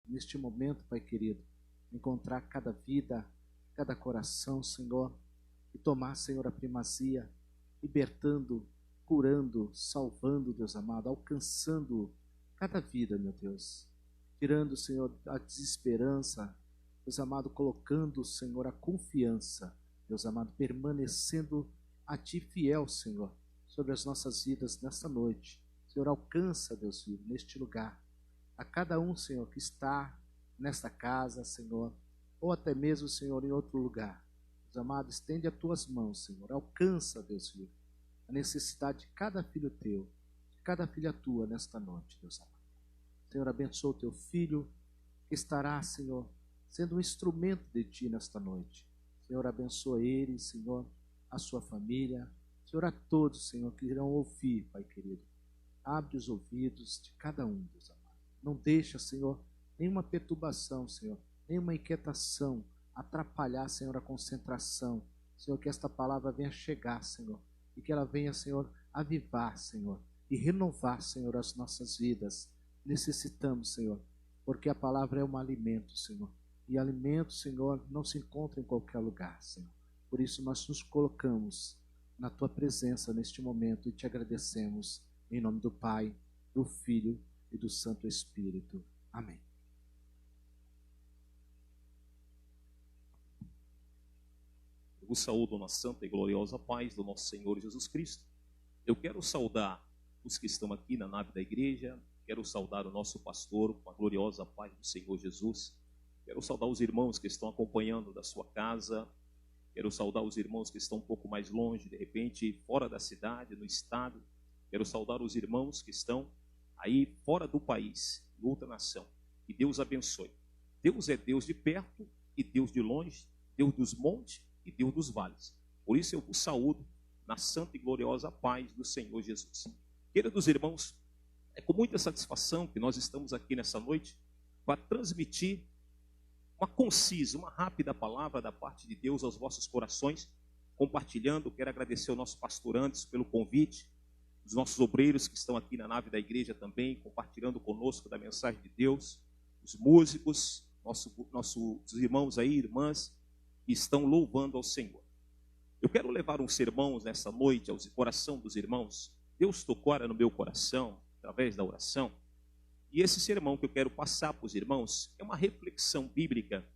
neste momento, Pai querido, encontrar cada vida, cada coração, Senhor, e tomar, Senhor, a primazia, libertando, curando, salvando, Deus amado, alcançando cada vida, meu Deus, tirando, Senhor, a desesperança, Deus amado, colocando, Senhor, a confiança, Deus amado, permanecendo a Ti fiel, Senhor, sobre as nossas vidas nesta noite. Senhor, alcança, Deus vivo, neste lugar, a cada um, Senhor, que está nesta casa, Senhor, ou até mesmo, Senhor, em outro lugar. Deus amado, estende as Tuas mãos, Senhor, alcança, Deus vivo, a necessidade de cada filho Teu, de cada filha Tua nesta noite, Deus amado. Senhor, abençoa o Teu filho, que estará, Senhor, sendo um instrumento de Ti nesta noite. Senhor, abençoa ele, Senhor, a sua família, Senhor, a todos, Senhor, que irão ouvir, Pai querido. Abre os ouvidos de cada um, Deus amado. Não deixa, Senhor, nenhuma perturbação, Senhor, nenhuma inquietação atrapalhar, Senhor, a concentração. Senhor, que esta palavra venha chegar, Senhor, e que ela venha, Senhor, avivar, Senhor, e renovar, Senhor, as nossas vidas. Necessitamos, Senhor, porque a palavra é um alimento, Senhor. E alimento, Senhor, não se encontra em qualquer lugar, Senhor. Por isso nós nos colocamos na Tua presença neste momento e Te agradecemos em nome do Pai, do Filho e do Santo Espírito. Amém. Eu vos saúdo na santa e gloriosa paz do nosso Senhor Jesus Cristo. Eu quero saudar os que estão aqui na nave da igreja, quero saudar o nosso pastor com a gloriosa paz do Senhor Jesus. Quero saudar os irmãos que estão acompanhando da sua casa. Quero saudar os irmãos que estão um pouco mais longe, de repente fora da cidade, no estado. Quero saudar os irmãos que estão aí fora do país, em outra nação. Que Deus abençoe. Deus é Deus de perto e Deus de longe, Deus dos montes e Deus dos vales. Por isso eu vos saúdo na santa e gloriosa paz do Senhor Jesus. Queridos irmãos, é com muita satisfação que nós estamos aqui nessa noite para transmitir uma concisa, uma rápida palavra da parte de Deus aos vossos corações, compartilhando. Quero agradecer ao nosso pastor Anderson pelo convite, os nossos obreiros que estão aqui na nave da igreja também, compartilhando conosco da mensagem de Deus, os músicos, nossos irmãos aí, irmãs, que estão louvando ao Senhor. Eu quero levar um sermão nessa noite ao coração dos irmãos. Deus tocou no meu coração, através da oração. E esse sermão que eu quero passar para os irmãos é uma reflexão bíblica,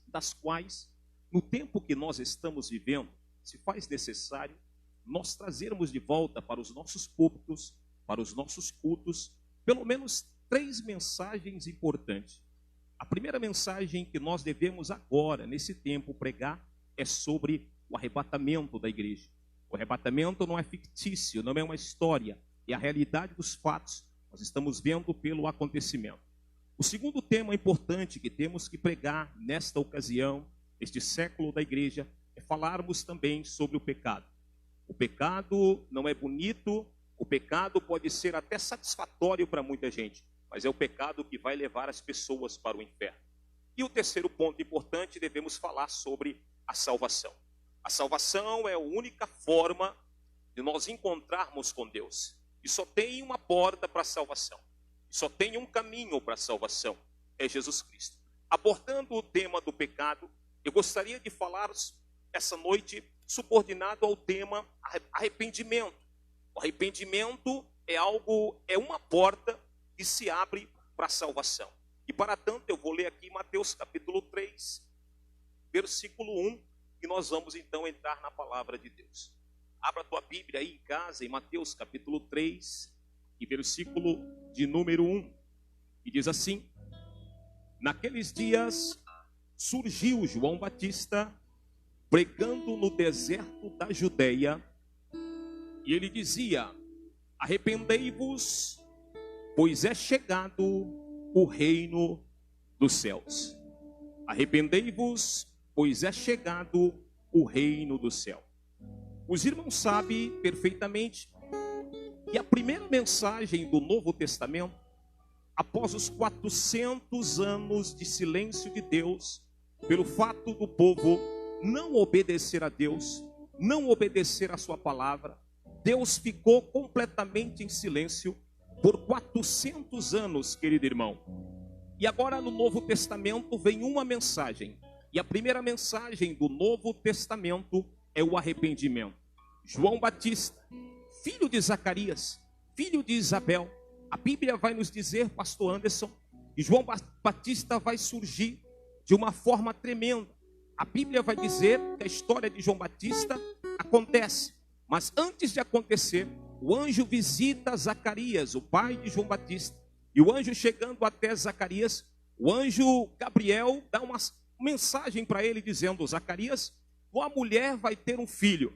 das quais, no tempo que nós estamos vivendo, se faz necessário nós trazermos de volta para os nossos púlpitos, para os nossos cultos, pelo menos 3 mensagens importantes. A primeira mensagem que nós devemos agora, nesse tempo, pregar é sobre o arrebatamento da igreja. O arrebatamento não é fictício, não é uma história, é a realidade dos fatos. Nós estamos vendo pelo acontecimento. O segundo tema importante que temos que pregar nesta ocasião, neste século da igreja, é falarmos também sobre o pecado. O pecado não é bonito, o pecado pode ser até satisfatório para muita gente, mas é o pecado que vai levar as pessoas para o inferno. E o terceiro ponto importante, devemos falar sobre a salvação. A salvação é a única forma de nós encontrarmos com Deus. E só tem uma porta para a salvação. Só tem um caminho para a salvação. É Jesus Cristo. Abordando o tema do pecado, eu gostaria de falar essa noite subordinado ao tema arrependimento. O arrependimento é uma porta que se abre para a salvação. E para tanto eu vou ler aqui Mateus capítulo 3, versículo 1, e nós vamos então entrar na palavra de Deus. Abra a tua Bíblia aí em casa, em Mateus capítulo 3, e versículo de número 1. E diz assim: naqueles dias surgiu João Batista pregando no deserto da Judeia, e ele dizia: arrependei-vos, pois é chegado o reino dos céus. Arrependei-vos, pois é chegado o reino do céu. Os irmãos sabem perfeitamente que a primeira mensagem do Novo Testamento, após os 400 anos de silêncio de Deus, pelo fato do povo não obedecer a Deus, não obedecer a sua palavra, Deus ficou completamente em silêncio por 400 anos, querido irmão. E agora no Novo Testamento vem uma mensagem. E a primeira mensagem do Novo Testamento é o arrependimento. João Batista, filho de Zacarias, filho de Isabel. A Bíblia vai nos dizer, pastor Anderson, que João Batista vai surgir de uma forma tremenda. A Bíblia vai dizer que a história de João Batista acontece. Mas antes de acontecer, o anjo visita Zacarias, o pai de João Batista. E o anjo chegando até Zacarias, o anjo Gabriel dá uma mensagem para ele dizendo: Zacarias, tua mulher vai ter um filho.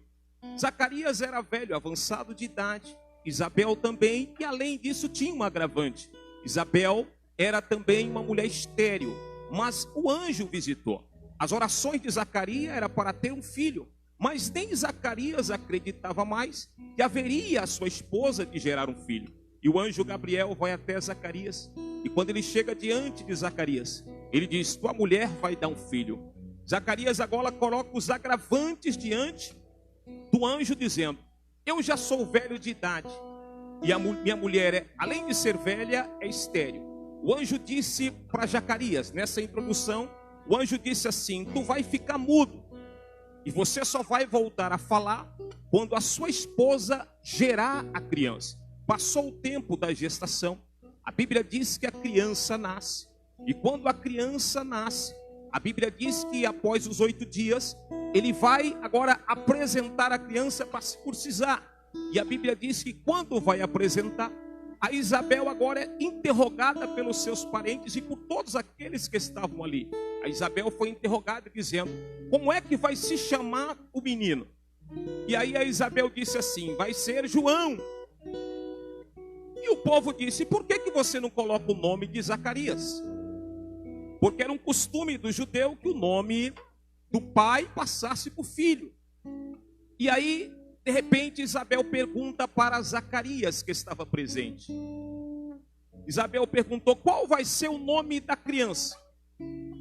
Zacarias era velho, avançado de idade. Isabel também, e além disso tinha um agravante. Isabel era também uma mulher estéril, mas o anjo visitou. As orações de Zacarias era para ter um filho, mas nem Zacarias acreditava mais que haveria a sua esposa de gerar um filho. E o anjo Gabriel vai até Zacarias, e quando ele chega diante de Zacarias, ele diz: tua mulher vai dar um filho. Zacarias agora coloca os agravantes diante do anjo, dizendo: eu já sou velho de idade, e a minha mulher, além de ser velha, é estéril. O anjo disse para Zacarias, nessa introdução, o anjo disse assim: tu vai ficar mudo, e você só vai voltar a falar quando a sua esposa gerar a criança. Passou o tempo da gestação, a Bíblia diz que a criança nasce, e quando a criança nasce, a Bíblia diz que após os 8 dias, ele vai agora apresentar a criança para circuncidar. E a Bíblia diz que quando vai apresentar, a Isabel agora é interrogada pelos seus parentes e por todos aqueles que estavam ali. A Isabel foi interrogada dizendo: como é que vai se chamar o menino? E aí a Isabel disse assim: vai ser João. E o povo disse: por que você não coloca o nome de Zacarias? Porque era um costume do judeu que o nome do pai passasse para o filho. E aí, de repente, Isabel pergunta para Zacarias, que estava presente. Isabel perguntou: qual vai ser o nome da criança?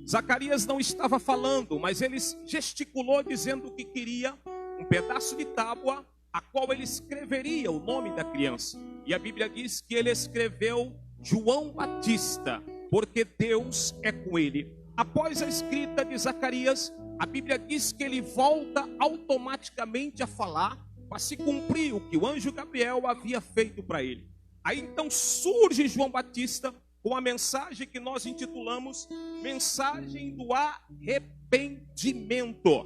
Zacarias não estava falando, mas ele gesticulou dizendo que queria um pedaço de tábua a qual ele escreveria o nome da criança. E a Bíblia diz que ele escreveu João Batista, porque Deus é com ele. Após a escrita de Zacarias, a Bíblia diz que ele volta automaticamente a falar para se cumprir o que o anjo Gabriel havia feito para ele. Aí então surge João Batista com a mensagem que nós intitulamos Mensagem do Arrependimento.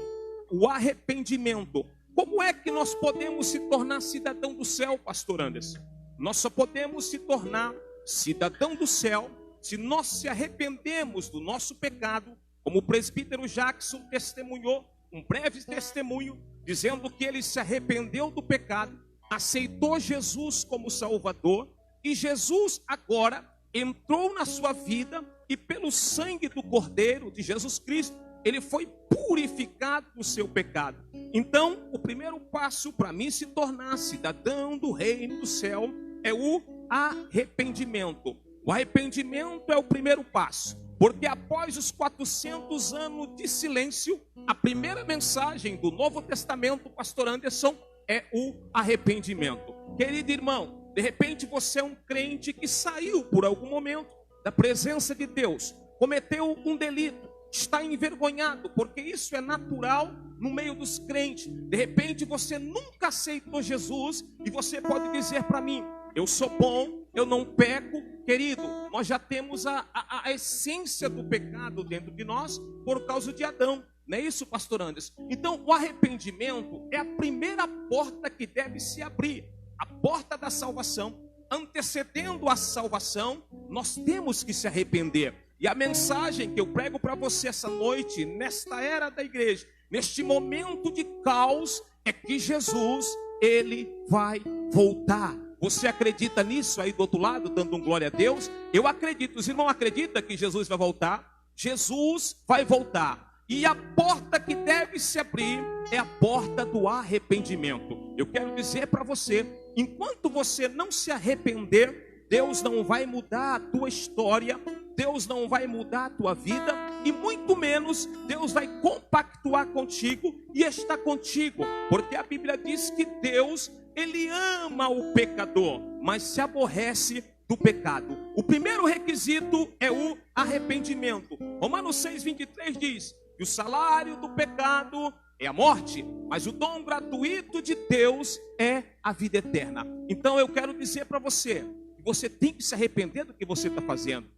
O arrependimento. Como é que nós podemos se tornar cidadão do céu, pastor Anderson? Nós só podemos se tornar cidadão do céu se nós se arrependemos do nosso pecado, como o presbítero Jackson testemunhou, um breve testemunho, dizendo que ele se arrependeu do pecado, aceitou Jesus como Salvador, e Jesus agora entrou na sua vida, e pelo sangue do Cordeiro de Jesus Cristo, ele foi purificado do seu pecado. Então, o primeiro passo para mim se tornar cidadão do reino do céu é o arrependimento. O arrependimento é o primeiro passo, porque após os 400 anos de silêncio, a primeira mensagem do Novo Testamento, pastor Anderson, é o arrependimento. Querido irmão, de repente você é um crente que saiu por algum momento da presença de Deus, cometeu um delito, está envergonhado, porque isso é natural no meio dos crentes. De repente você nunca aceitou Jesus e você pode dizer para mim: eu sou bom, eu não peco. Querido, nós já temos a essência do pecado dentro de nós por causa de Adão. Não é isso, pastor Anderson? Então, o arrependimento é a primeira porta que deve se abrir. A porta da salvação. Antecedendo a salvação, nós temos que se arrepender. E a mensagem que eu prego para você essa noite, nesta era da igreja, neste momento de caos, é que Jesus, ele vai voltar. Você acredita nisso aí do outro lado, dando um glória a Deus? Eu acredito. Os irmãos acreditam que Jesus vai voltar? Jesus vai voltar. E a porta que deve se abrir é a porta do arrependimento. Eu quero dizer para você, enquanto você não se arrepender, Deus não vai mudar a tua história, Deus não vai mudar a tua vida, e muito menos Deus vai compactuar contigo e estar contigo, porque a Bíblia diz que Deus, ele ama o pecador, mas se aborrece do pecado. O primeiro requisito é o arrependimento. Romanos 6:23 diz que o salário do pecado é a morte, mas o dom gratuito de Deus é a vida eterna. Então eu quero dizer para você que você tem que se arrepender do que você está fazendo.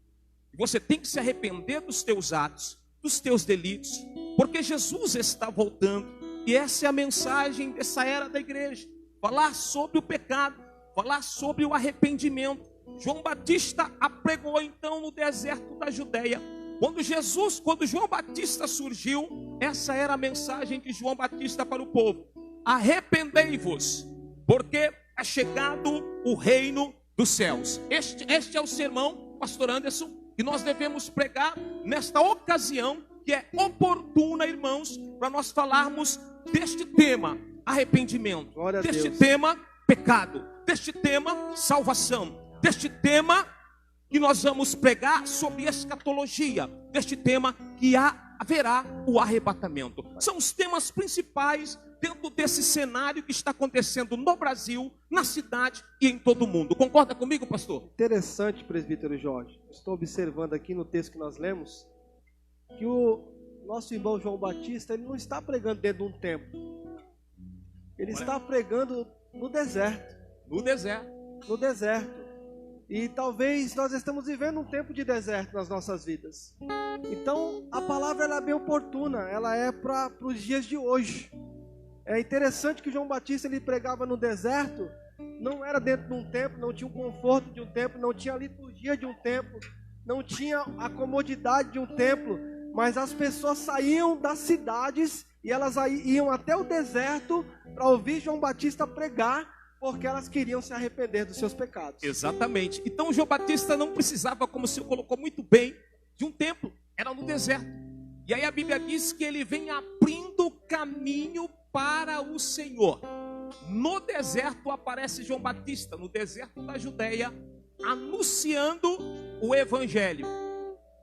Você tem que se arrepender dos teus atos, dos teus delitos, porque Jesus está voltando. E essa é a mensagem dessa era da igreja. Falar sobre o pecado, falar sobre o arrependimento. João Batista apregou então no deserto da Judeia. Quando João Batista surgiu, essa era a mensagem de João Batista para o povo: arrependei-vos, porque é chegado o reino dos céus. Este é o sermão, pastor Anderson, que nós devemos pregar nesta ocasião, que é oportuna, irmãos, para nós falarmos deste tema, arrependimento, deste tema, pecado, deste tema, salvação, deste tema que nós vamos pregar sobre escatologia, deste tema que haverá o arrebatamento. São os temas principais dentro desse cenário que está acontecendo no Brasil, na cidade e em todo o mundo. Concorda comigo, pastor? Interessante, presbítero Jorge. Estou observando aqui no texto que nós lemos que o nosso irmão João Batista, ele não está pregando dentro de um templo. Ele está pregando no deserto. No deserto. No deserto. E talvez nós estamos vivendo um tempo de deserto nas nossas vidas. Então a palavra ela é bem oportuna, ela é para os dias de hoje. É interessante que João Batista ele pregava no deserto, não era dentro de um templo, não tinha o conforto de um templo, não tinha a liturgia de um templo, não tinha a comodidade de um templo, mas as pessoas saíam das cidades e elas iam até o deserto para ouvir João Batista pregar, porque elas queriam se arrepender dos seus pecados. Exatamente. Então João Batista não precisava, como o senhor colocou muito bem, de um templo, era no deserto. E aí a Bíblia diz que ele vem abrindo caminho para o Senhor. No deserto aparece João Batista, no deserto da Judeia, anunciando o evangelho.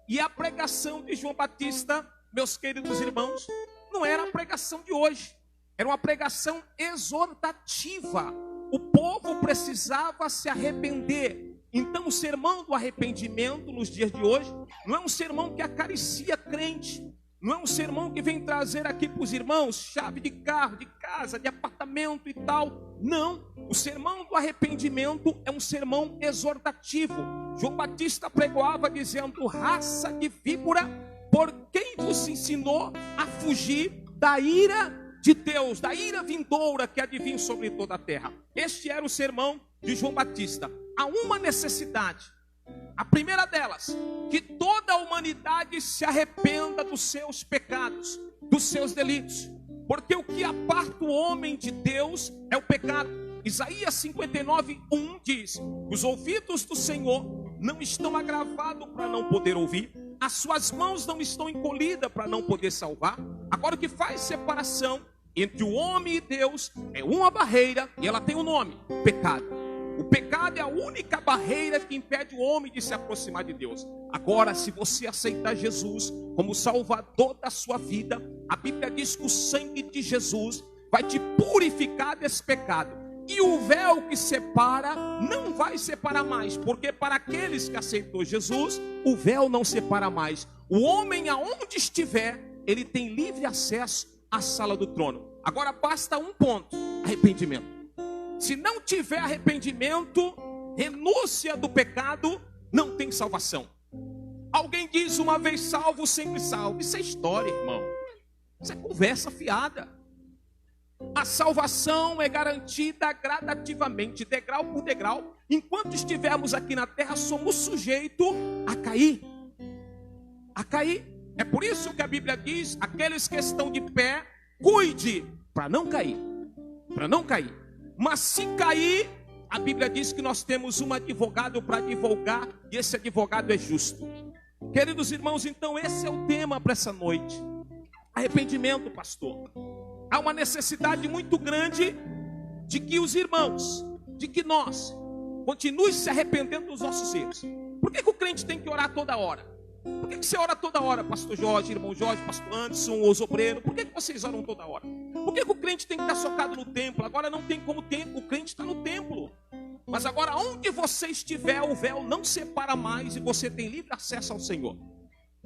E a pregação de João Batista, meus queridos irmãos, não era a pregação de hoje, era uma pregação exortativa. O povo precisava se arrepender. Então o sermão do arrependimento nos dias de hoje não é um sermão que acaricia crente, não é um sermão que vem trazer aqui para os irmãos chave de carro, de casa, de apartamento e tal. Não, o sermão do arrependimento é um sermão exortativo. João Batista pregoava dizendo: raça de víbora, por quem vos ensinou a fugir da ira de Deus, da ira vindoura que há de vir sobre toda a terra. Este era o sermão de João Batista. Há uma necessidade, a primeira delas, que toda a humanidade se arrependa dos seus pecados, dos seus delitos, porque o que aparta o homem de Deus é o pecado. Isaías 59:1 diz: os ouvidos do Senhor não estão agravados para não poder ouvir, as suas mãos não estão encolhidas para não poder salvar. Agora, o que faz separação entre o homem e Deus é uma barreira, e ela tem um nome: pecado. O pecado é a única barreira que impede o homem de se aproximar de Deus. Agora, se você aceitar Jesus como Salvador da sua vida, a Bíblia diz que o sangue de Jesus vai te purificar desse pecado. E o véu que separa não vai separar mais, porque para aqueles que aceitou Jesus, o véu não separa mais. O homem, aonde estiver, ele tem livre acesso à sala do trono. Agora basta um ponto: arrependimento. Se não tiver arrependimento, renúncia do pecado, não tem salvação. Alguém diz: uma vez salvo, sempre salvo. Isso é história, irmão. Isso é conversa fiada. A salvação é garantida gradativamente, degrau por degrau. Enquanto estivermos aqui na terra, somos sujeitos a cair. A cair. É por isso que a Bíblia diz: aqueles que estão de pé, cuide para não cair. Para não cair. Mas se cair, a Bíblia diz que nós temos um advogado para advogar, e esse advogado é justo. Queridos irmãos, então esse é o tema para essa noite. Arrependimento, pastor. Há uma necessidade muito grande de que os irmãos, de que nós continuem se arrependendo dos nossos erros. Por que o crente tem que orar toda hora? Por que você ora toda hora, pastor Jorge, irmão Jorge, pastor Anderson, os obreiros? Por que vocês oram toda hora? Por que o crente tem que estar socado no templo? Agora não tem como o crente está no templo. Mas agora, onde você estiver, o véu não separa mais e você tem livre acesso ao Senhor.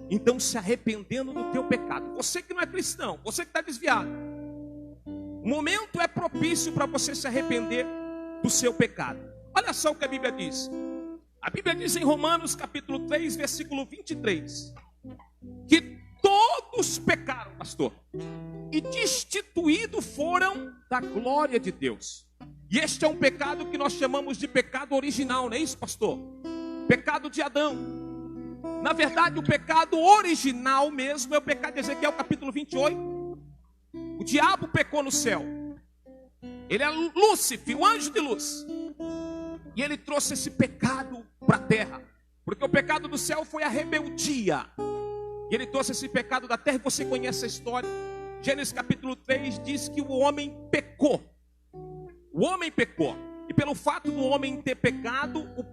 Então, se arrependendo do teu pecado, você que não é cristão, você que está desviado, o momento é propício para você se arrepender do seu pecado. Olha só o que a Bíblia diz. A Bíblia diz em Romanos capítulo 3, versículo 23, que todos pecaram, pastor, e destituídos foram da glória de Deus. E este é um pecado que nós chamamos de pecado original, não é isso, pastor? Pecado de Adão. Na verdade, o pecado original mesmo é o pecado de Ezequiel capítulo 28. O diabo pecou no céu. Ele é Lúcifer, o anjo de luz. E ele trouxe esse pecado para a terra. Porque o pecado do céu foi a rebeldia. E ele trouxe esse pecado da terra, e você conhece a história. Gênesis capítulo 3 diz que o homem pecou. O homem pecou. E pelo fato do homem ter pecado, o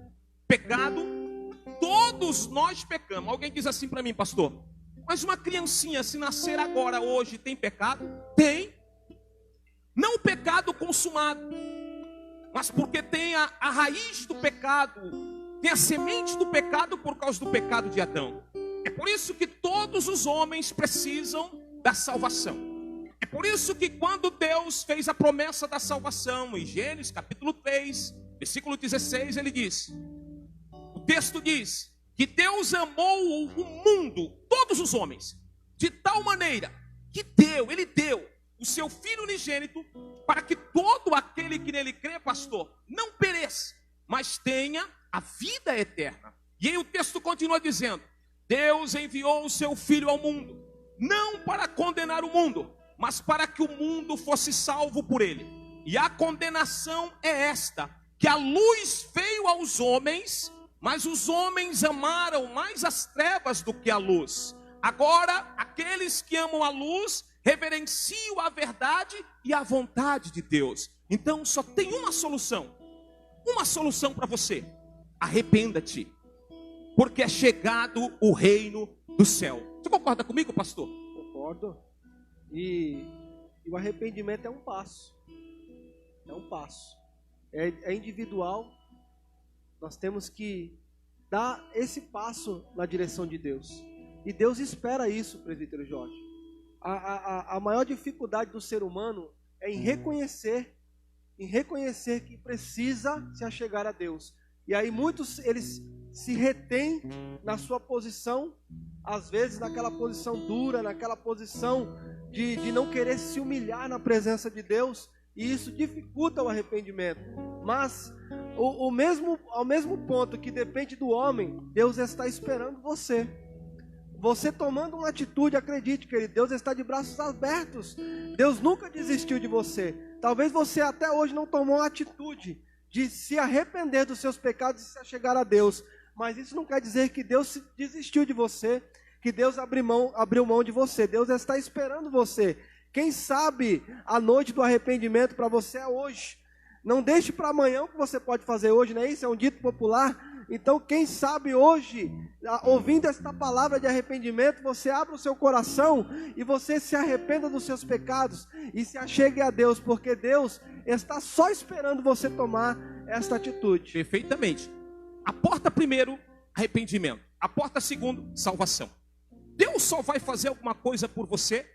pecado, todos nós pecamos. Alguém diz assim para mim, pastor, mas uma criancinha, se nascer agora, hoje, tem pecado? Tem. Não o pecado consumado, mas porque tem a raiz do pecado, tem a semente do pecado por causa do pecado de Adão. É por isso que todos os homens precisam da salvação. É por isso que quando Deus fez a promessa da salvação, em Gênesis capítulo 3, versículo 16, ele diz, o texto diz, que Deus amou o mundo, todos os homens, de tal maneira que ele deu o seu Filho unigênito, para que todo aquele que nele crê, pastor, não pereça, mas tenha a vida eterna. E aí o texto continua dizendo, Deus enviou o seu Filho ao mundo, não para condenar o mundo, mas para que o mundo fosse salvo por ele. E a condenação é esta, que a luz veio aos homens, mas os homens amaram mais as trevas do que a luz. Agora, aqueles que amam a luz, reverenciam a verdade e a vontade de Deus. Então, só tem uma solução para você. Arrependa-te, porque é chegado o reino do céu. Você concorda comigo, pastor? Concordo. E o arrependimento é um passo. É um passo. É individual. Nós temos que dar esse passo na direção de Deus. E Deus espera isso, presbítero Jorge. A maior dificuldade do ser humano é em reconhecer que precisa se achegar a Deus. E aí muitos, eles se retêm na sua posição, às vezes naquela posição dura, naquela posição de não querer se humilhar na presença de Deus, e isso dificulta o arrependimento. Mas ao mesmo ponto que depende do homem, Deus está esperando você. Você tomando uma atitude, acredite, querido, Deus está de braços abertos. Deus nunca desistiu de você. Talvez você até hoje não tomou a atitude de se arrepender dos seus pecados e se achegar a Deus. Mas isso não quer dizer que Deus desistiu de você, que Deus abriu mão de você. Deus está esperando você. Quem sabe a noite do arrependimento para você é hoje. Não deixe para amanhã o que você pode fazer hoje, não é isso? É um dito popular. Então, quem sabe hoje, ouvindo esta palavra de arrependimento, você abra o seu coração e você se arrependa dos seus pecados e se achegue a Deus, porque Deus está só esperando você tomar esta atitude. Perfeitamente. A porta primeiro, arrependimento. A porta segundo, salvação. Deus só vai fazer alguma coisa por você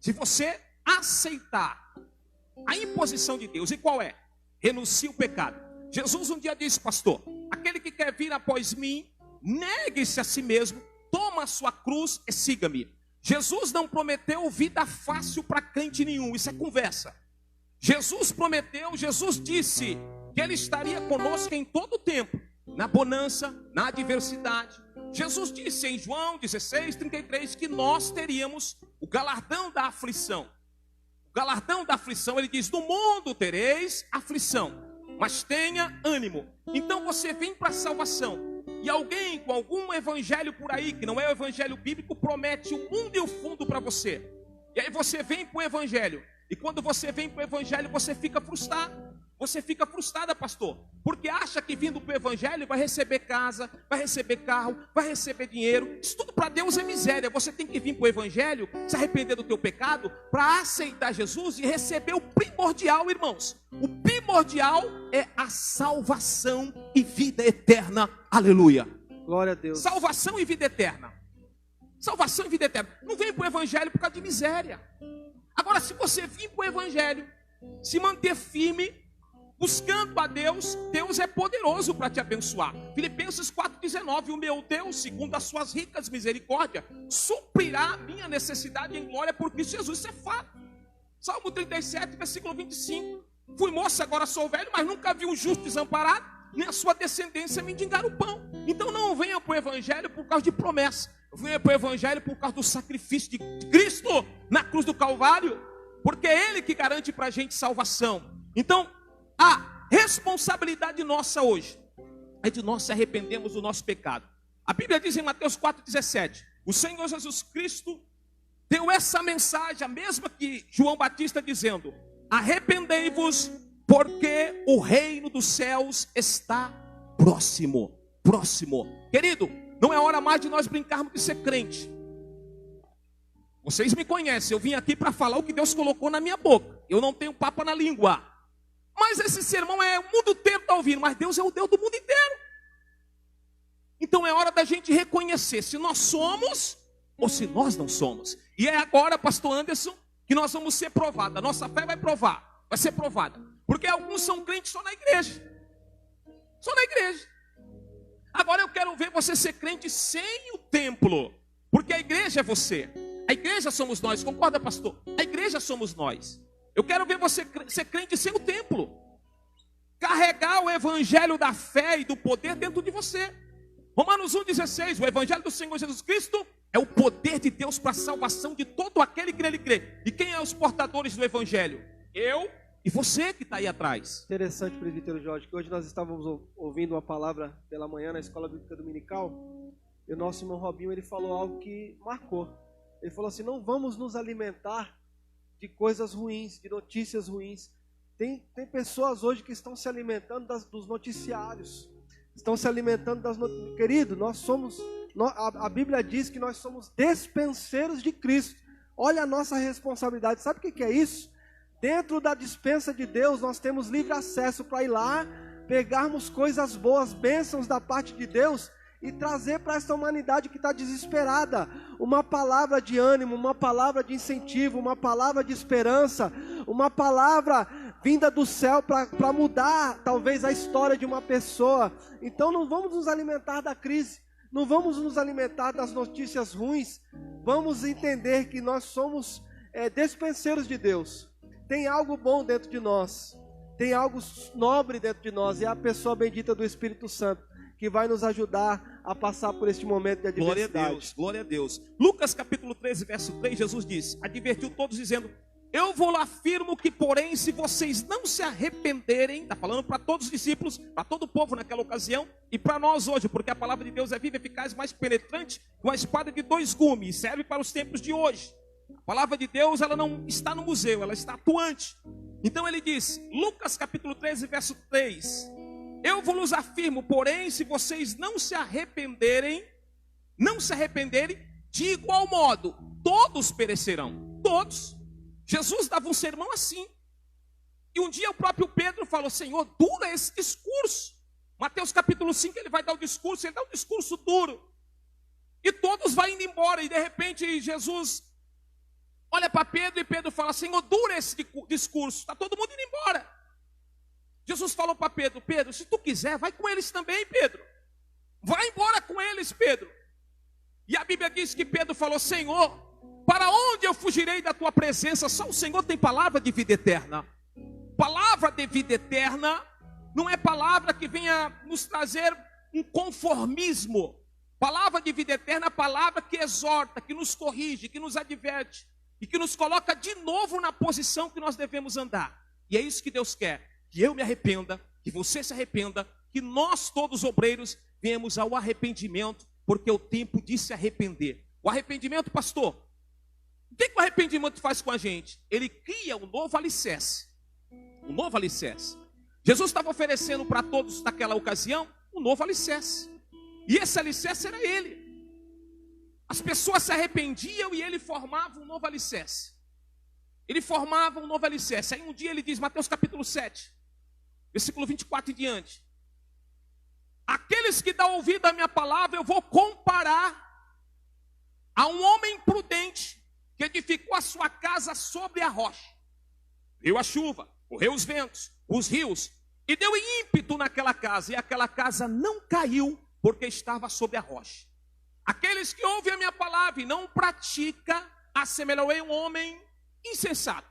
se você aceitar a imposição de Deus. E qual é? Renuncie o pecado. Jesus um dia disse, pastor, aquele que quer vir após mim, negue-se a si mesmo, toma a sua cruz e siga-me. Jesus não prometeu vida fácil para crente nenhum, isso é conversa. Jesus prometeu, Jesus disse que ele estaria conosco em todo o tempo, na bonança, na adversidade. Jesus disse em João 16:33 que nós teríamos o galardão da aflição. O galardão da aflição, ele diz, no mundo tereis aflição, mas tenha ânimo. Então você vem para a salvação. E alguém com algum evangelho por aí, que não é o evangelho bíblico, promete o mundo e o fundo para você. E aí você vem para o evangelho. E quando você vem para o evangelho, você fica frustrado. você fica frustrada, pastor, porque acha que vindo para o evangelho vai receber casa, vai receber carro, vai receber dinheiro. Isso tudo para Deus é miséria. Você tem que vir para o evangelho, se arrepender do teu pecado, para aceitar Jesus e receber o primordial, irmãos. O primordial é a salvação e vida eterna. Aleluia. Glória a Deus. Salvação e vida eterna. Salvação e vida eterna. Não vem para o evangelho por causa de miséria. Agora, se você vir para o evangelho, se manter firme, buscando a Deus, Deus é poderoso para te abençoar. Filipenses 4,19, o meu Deus, segundo as suas ricas misericórdias, suprirá a minha necessidade em glória por Cristo Jesus. Isso é fato. Salmo 37, versículo 25. Fui moço, agora sou velho, mas nunca vi um justo desamparado, nem a sua descendência mendigar o pão. Então não venha para o evangelho por causa de promessa. Venha para o evangelho por causa do sacrifício de Cristo na cruz do Calvário, porque é Ele que garante para a gente salvação. Então, a responsabilidade nossa hoje é de nós se arrependermos do nosso pecado. A Bíblia diz em Mateus 4,17, o Senhor Jesus Cristo deu essa mensagem, a mesma que João Batista, dizendo: arrependei-vos, porque o reino dos céus está próximo. Próximo. Querido, não é hora mais de nós brincarmos de ser crente. Vocês me conhecem, eu vim aqui para falar o que Deus colocou na minha boca. Eu não tenho papo na língua. Mas esse sermão o mundo inteiro está ouvindo, mas Deus é o Deus do mundo inteiro. Então é hora da gente reconhecer se nós somos ou se nós não somos. E é agora, pastor Anderson, que nós vamos ser provados. A nossa fé vai provar, vai ser provada. Porque alguns são crentes só na igreja. Só na igreja. Agora eu quero ver você ser crente sem o templo. Porque a igreja é você. A igreja somos nós, concorda, pastor? A igreja somos nós. Eu quero ver você ser crente sem o templo. Carregar o evangelho da fé e do poder dentro de você. Romanos 1,16, o evangelho do Senhor Jesus Cristo é o poder de Deus para a salvação de todo aquele que nele crê. E quem é os portadores do evangelho? Eu e você que está aí atrás. Interessante, presbítero Jorge, que hoje nós estávamos ouvindo uma palavra pela manhã na escola bíblica dominical, e o nosso irmão Robinho, ele falou algo que marcou. Ele falou assim: não vamos nos alimentar de coisas ruins, de notícias ruins. Tem pessoas hoje que estão se alimentando dos noticiários, estão se alimentando das notícias. Querido, a Bíblia diz que nós somos despenseiros de Cristo. Olha a nossa responsabilidade. Sabe o que é isso? Dentro da dispensa de Deus, nós temos livre acesso para ir lá, pegarmos coisas boas, bênçãos da parte de Deus, e trazer para essa humanidade que está desesperada uma palavra de ânimo, uma palavra de incentivo, uma palavra de esperança, uma palavra vinda do céu para mudar talvez a história de uma pessoa. Então não vamos nos alimentar da crise, não vamos nos alimentar das notícias ruins. Vamos entender que nós somos despenseiros de Deus. Tem algo bom dentro de nós, tem algo nobre dentro de nós, e é a pessoa bendita do Espírito Santo que vai nos ajudar a passar por este momento de adversidade. Glória a Deus, glória a Deus. Lucas capítulo 13, verso 3, Jesus diz, advertiu todos dizendo: eu vou lá afirmo que, porém, se vocês não se arrependerem, está falando para todos os discípulos, para todo o povo naquela ocasião, e para nós hoje, porque a palavra de Deus é viva, eficaz, mais penetrante, com a espada de 2 gumes, e serve para os tempos de hoje. A palavra de Deus, ela não está no museu, ela está atuante. Então ele diz, Lucas capítulo 13, verso 3, eu vos afirmo, porém, se vocês não se arrependerem, de igual modo, todos perecerão, todos. Jesus dava um sermão assim, e um dia o próprio Pedro falou: Senhor, dura esse discurso. Mateus capítulo 5, ele vai dar o discurso, ele dá um discurso duro, e todos vão indo embora, e de repente Jesus olha para Pedro, e Pedro fala: Senhor, dura esse discurso, está todo mundo indo embora. Jesus falou para Pedro: Pedro, se tu quiser, vai com eles também, Pedro. Vai embora com eles, Pedro. E a Bíblia diz que Pedro falou: Senhor, para onde eu fugirei da tua presença? Só o Senhor tem palavra de vida eterna. Palavra de vida eterna não é palavra que venha nos trazer um conformismo. Palavra de vida eterna é palavra que exorta, que nos corrige, que nos adverte e que nos coloca de novo na posição que nós devemos andar. E é isso que Deus quer. Que eu me arrependa, que você se arrependa, que nós todos obreiros venhamos ao arrependimento, porque é o tempo de se arrepender. O arrependimento, pastor, o que o arrependimento faz com a gente? Ele cria um novo alicerce. Um novo alicerce. Jesus estava oferecendo para todos naquela ocasião um novo alicerce. E esse alicerce era ele. As pessoas se arrependiam e ele formava um novo alicerce. Ele formava um novo alicerce. Aí um dia ele diz, Mateus capítulo 7, versículo 24 e diante: aqueles que dão ouvido à minha palavra, eu vou comparar a um homem prudente que edificou a sua casa sobre a rocha. Veio a chuva, correu os ventos, os rios, e deu ímpeto naquela casa, e aquela casa não caiu, porque estava sobre a rocha. Aqueles que ouvem a minha palavra e não praticam, assemelharei a um homem insensato,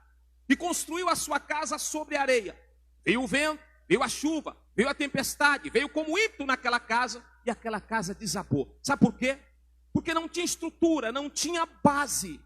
que construiu a sua casa sobre a areia. Veio o vento, veio a chuva, veio a tempestade, veio como ímpeto naquela casa, e aquela casa desabou. Sabe por quê? Porque não tinha estrutura, não tinha base.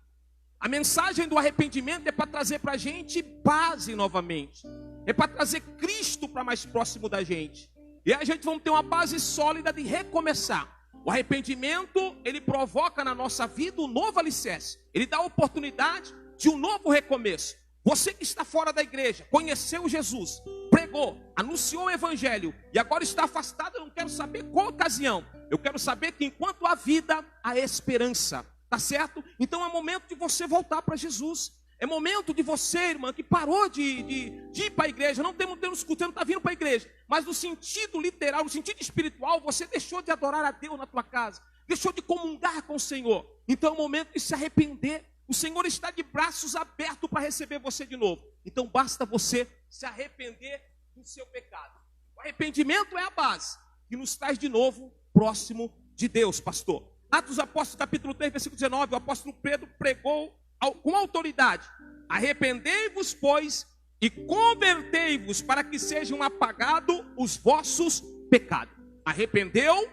A mensagem do arrependimento é para trazer para a gente base novamente. É para trazer Cristo para mais próximo da gente. E aí a gente vai ter uma base sólida de recomeçar. O arrependimento, ele provoca na nossa vida um novo alicerce. Ele dá a oportunidade de um novo recomeço. Você que está fora da igreja, conheceu Jesus, pregou, anunciou o evangelho e agora está afastado, eu não quero saber qual ocasião. Eu quero saber que enquanto há vida, há esperança. Tá certo? Então é momento de você voltar para Jesus. É momento de você, irmã, que parou de ir para a igreja. Não temos escutando, está vindo para a igreja. Mas no sentido literal, no sentido espiritual, você deixou de adorar a Deus na tua casa. Deixou de comungar com o Senhor. Então é o momento de se arrepender. O Senhor está de braços abertos para receber você de novo. Então basta você se arrepender do seu pecado. O arrependimento é a base que nos traz de novo próximo de Deus, pastor. Atos dos Apóstolos, capítulo 3, versículo 19, o apóstolo Pedro pregou com autoridade: arrependei-vos, pois, e convertei-vos, para que sejam apagados os vossos pecados. Arrependeu,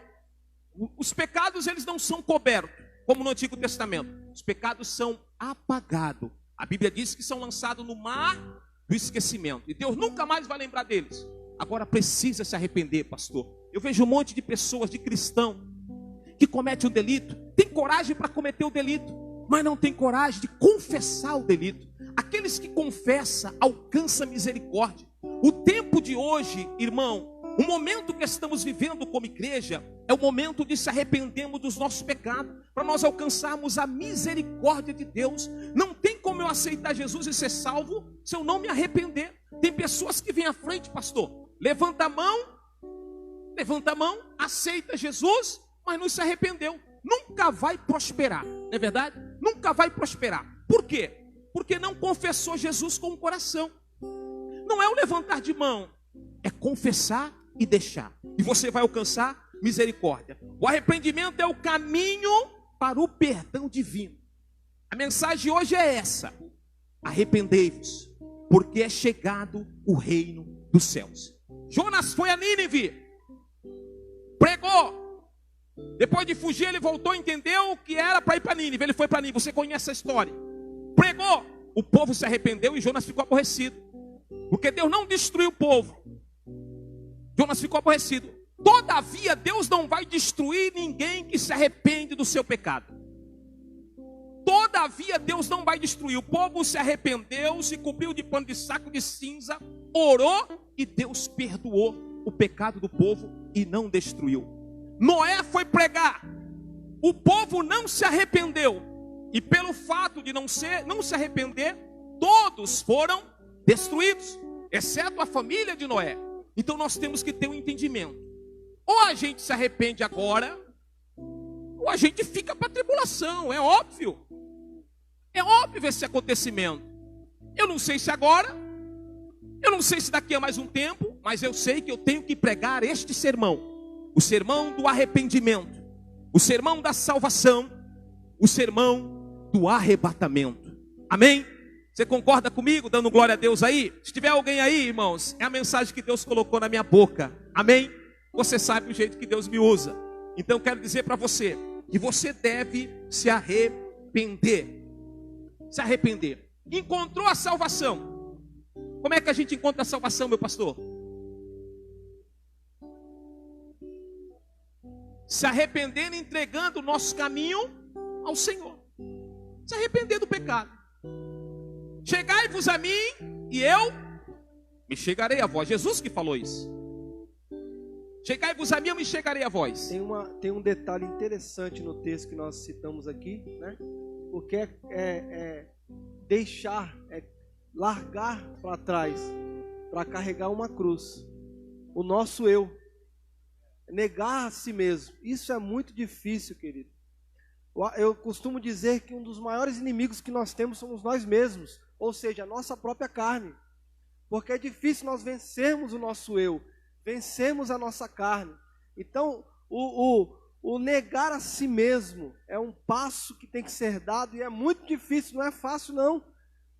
os pecados eles não são cobertos, como no Antigo Testamento. Os pecados são apagados. A Bíblia diz que são lançados no mar do esquecimento. E Deus nunca mais vai lembrar deles. Agora precisa se arrepender, pastor. Eu vejo um monte de pessoas, de cristão, que comete um delito, tem coragem para cometer o delito, mas não tem coragem de confessar o delito. Aqueles que confessam alcançam misericórdia. O tempo de hoje, irmão, o momento que estamos vivendo como igreja, é o momento de se arrependermos dos nossos pecados, para nós alcançarmos a misericórdia de Deus. Não tem como eu aceitar Jesus e ser salvo se eu não me arrepender. Tem pessoas que vêm à frente, pastor, levanta a mão, aceita Jesus, mas não se arrependeu. Nunca vai prosperar, não é verdade? Nunca vai prosperar. Por quê? Porque não confessou Jesus com o coração. Não é o levantar de mão, é confessar e deixar. E você vai alcançar misericórdia. O arrependimento é o caminho para o perdão divino. A mensagem hoje é essa: arrependei-vos, porque é chegado o reino dos céus. Jonas foi a Nínive, pregou. Depois de fugir, ele voltou, entendeu que era para ir para Nínive. Ele foi para Nínive, você conhece a história. Pregou, o povo se arrependeu e Jonas ficou aborrecido, porque Deus não destruiu o povo. Jonas ficou aborrecido. Todavia, Deus não vai destruir ninguém que se arrepende do seu pecado. Todavia, Deus não vai destruir. O povo se arrependeu, se cobriu de pano de saco de cinza, orou e Deus perdoou o pecado do povo e não destruiu. Noé foi pregar, o povo não se arrependeu, e pelo fato de não se arrepender, todos foram destruídos, exceto a família de Noé. Então nós temos que ter um entendimento: ou a gente se arrepende agora, ou a gente fica para a tribulação. É óbvio esse acontecimento. Eu não sei se agora, eu não sei se daqui a mais um tempo, mas eu sei que eu tenho que pregar este sermão. O sermão do arrependimento, o sermão da salvação, o sermão do arrebatamento. Amém? Você concorda comigo, dando glória a Deus aí? Se tiver alguém aí, irmãos, é a mensagem que Deus colocou na minha boca. Amém? Você sabe o jeito que Deus me usa. Então eu quero dizer para você que você deve se arrepender. Se arrepender. Encontrou a salvação. Como é que a gente encontra a salvação, meu pastor? Se arrependendo, entregando o nosso caminho ao Senhor. Se arrepender do pecado. Chegai-vos a mim e eu me chegarei a vós. Jesus que falou isso. Chegai-vos a mim, eu me chegarei a vós. Tem um detalhe interessante no texto que nós citamos aqui, né? Porque largar para trás, para carregar uma cruz. O nosso eu. Negar a si mesmo. Isso é muito difícil, querido. Eu costumo dizer que um dos maiores inimigos que nós temos somos nós mesmos. Ou seja, a nossa própria carne. Porque é difícil nós vencermos o nosso eu. Vencemos a nossa carne. Então, o negar a si mesmo é um passo que tem que ser dado e é muito difícil, não é fácil não.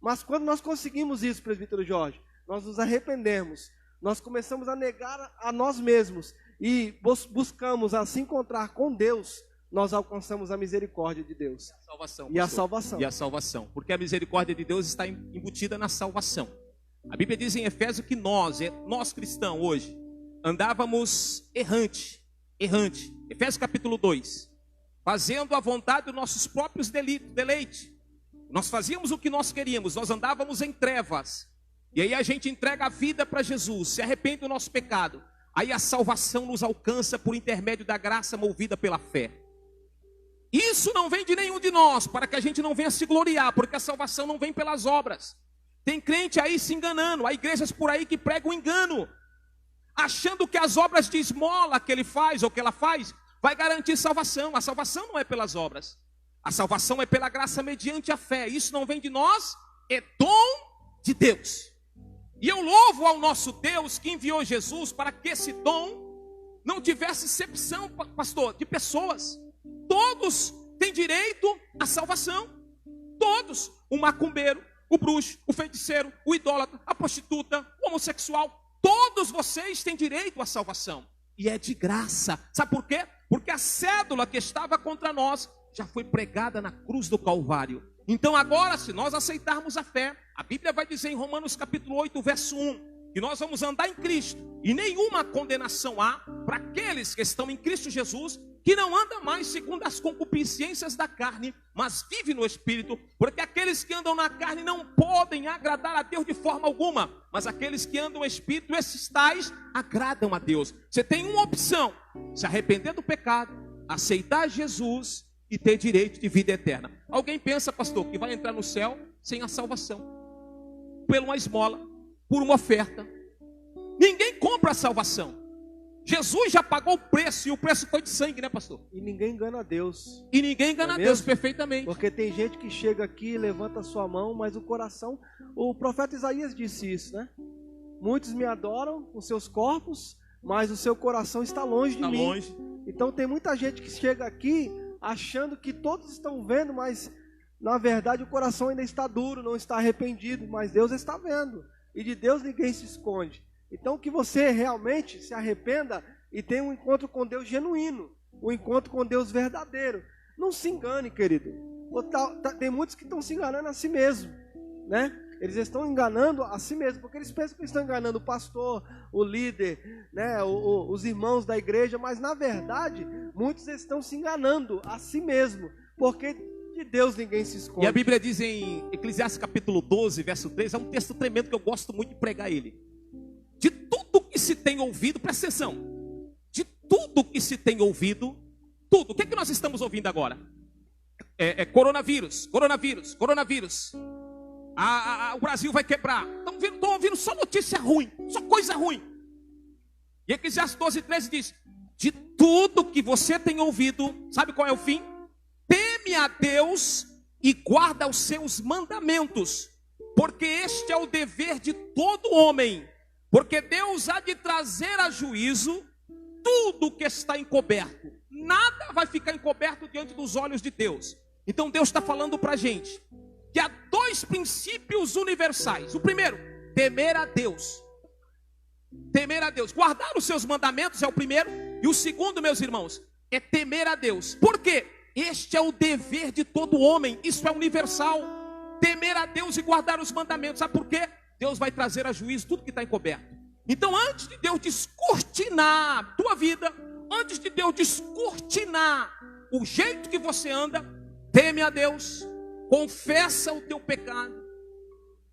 Mas quando nós conseguimos isso, presbítero Jorge, nós nos arrependemos, nós começamos a negar a nós mesmos e buscamos a se encontrar com Deus, nós alcançamos a misericórdia de Deus. A salvação. Porque a misericórdia de Deus está embutida na salvação. A Bíblia diz em Efésios que nós cristãos hoje, andávamos errante. Efésios capítulo 2. Fazendo a vontade dos nossos próprios deleites. Nós fazíamos o que nós queríamos, nós andávamos em trevas. E aí a gente entrega a vida para Jesus, se arrepende do nosso pecado. Aí a salvação nos alcança por intermédio da graça movida pela fé. Isso não vem de nenhum de nós, para que a gente não venha se gloriar, porque a salvação não vem pelas obras. Tem crente aí se enganando, há igrejas por aí que pregam engano, achando que as obras de esmola que ele faz ou que ela faz vai garantir salvação. A salvação não é pelas obras. A salvação é pela graça mediante a fé. Isso não vem de nós, é dom de Deus. E eu louvo ao nosso Deus que enviou Jesus para que esse dom não tivesse exceção, pastor, de pessoas. Todos têm direito à salvação. Todos. O macumbeiro, o bruxo, o feiticeiro, o idólatra, a prostituta, o homossexual. Todos vocês têm direito à salvação. E é de graça. Sabe por quê? Porque a cédula que estava contra nós já foi pregada na cruz do Calvário. Então agora, se nós aceitarmos a fé, a Bíblia vai dizer em Romanos capítulo 8, verso 1, que nós vamos andar em Cristo, e nenhuma condenação há para aqueles que estão em Cristo Jesus, que não andam mais segundo as concupiscências da carne, mas vivem no Espírito, porque aqueles que andam na carne não podem agradar a Deus de forma alguma, mas aqueles que andam no Espírito, esses tais agradam a Deus. Você tem uma opção: se arrepender do pecado, aceitar Jesus e ter direito de vida eterna. Alguém pensa, pastor, que vai entrar no céu sem a salvação, por uma esmola, por uma oferta? Ninguém compra a salvação. Jesus já pagou o preço, e o preço foi de sangue, né, pastor? E ninguém engana a Deus. E ninguém engana a Deus, perfeitamente. Porque tem gente que chega aqui, levanta a sua mão, mas o coração... O profeta Isaías disse isso, né? Muitos me adoram com seus corpos, mas o seu coração está longe de mim. Longe. Então tem muita gente que chega aqui achando que todos estão vendo, mas na verdade o coração ainda está duro, não está arrependido, mas Deus está vendo. E de Deus ninguém se esconde. Então que você realmente se arrependa e tenha um encontro com Deus genuíno, um encontro com Deus verdadeiro. Não se engane, querido. Tem muitos que estão se enganando a si mesmo, né? Eles estão enganando a si mesmo, porque eles pensam que estão enganando o pastor, o líder, né? Os irmãos da igreja, mas na verdade, muitos estão se enganando a si mesmo, porque de Deus ninguém se esconde. E a Bíblia diz em Eclesiastes capítulo 12, verso 3, é um texto tremendo que eu gosto muito de pregar ele. De tudo que se tem ouvido, presta atenção, de tudo que se tem ouvido, tudo, o que é que nós estamos ouvindo agora? Coronavírus. O Brasil vai quebrar. Estão ouvindo só notícia ruim, só coisa ruim. E Eclesiastes 12:13 diz: de tudo que você tem ouvido, sabe qual é o fim? Teme a Deus e guarda os seus mandamentos, porque este é o dever de todo homem. Porque Deus há de trazer a juízo tudo que está encoberto. Nada vai ficar encoberto diante dos olhos de Deus. Então Deus está falando para a gente que há dois princípios universais. O primeiro, temer a Deus. Temer a Deus. Guardar os seus mandamentos é o primeiro. E o segundo, meus irmãos, é temer a Deus. Por quê? Este é o dever de todo homem. Isso é universal. Temer a Deus e guardar os mandamentos. Sabe por quê? Deus vai trazer a juízo tudo que está encoberto. Então, antes de Deus descortinar a tua vida, antes de Deus descortinar o jeito que você anda, teme a Deus, confessa o teu pecado,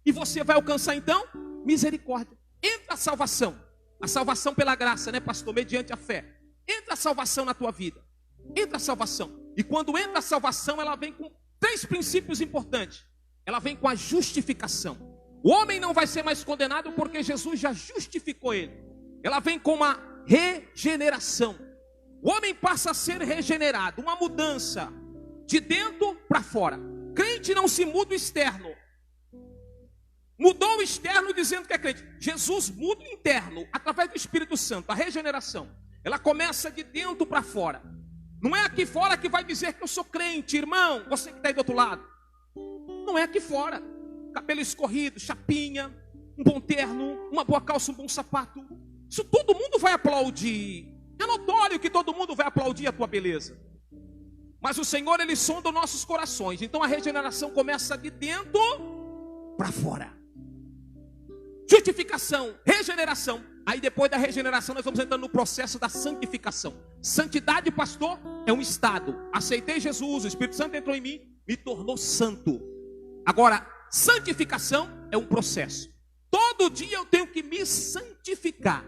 e você vai alcançar então misericórdia. entra a salvação pela graça, né, pastor? Mediante a fé. Entra a salvação na tua vida. Entra a salvação. E quando entra a salvação, ela vem com 3 princípios importantes. Ela vem com a justificação. O homem não vai ser mais condenado porque Jesus já justificou ele. Ela vem com uma regeneração. O homem passa a ser regenerado, uma mudança de dentro para fora. Crente não se muda o externo. Mudou o externo dizendo que é crente. Jesus muda o interno através do Espírito Santo. A regeneração, ela começa de dentro para fora. Não é aqui fora que vai dizer que eu sou crente, irmão. Você que está aí do outro lado. Não é aqui fora. Cabelo escorrido, chapinha, um bom terno, uma boa calça, um bom sapato. Isso todo mundo vai aplaudir. É notório que todo mundo vai aplaudir a tua beleza. Mas o Senhor, Ele sonda os nossos corações. Então a regeneração começa de dentro para fora. Justificação, regeneração. Aí depois da regeneração nós vamos entrando no processo da santificação. Santidade, pastor, é um estado. Aceitei Jesus, o Espírito Santo entrou em mim, me tornou santo. Agora, santificação é um processo. Todo dia eu tenho que me santificar.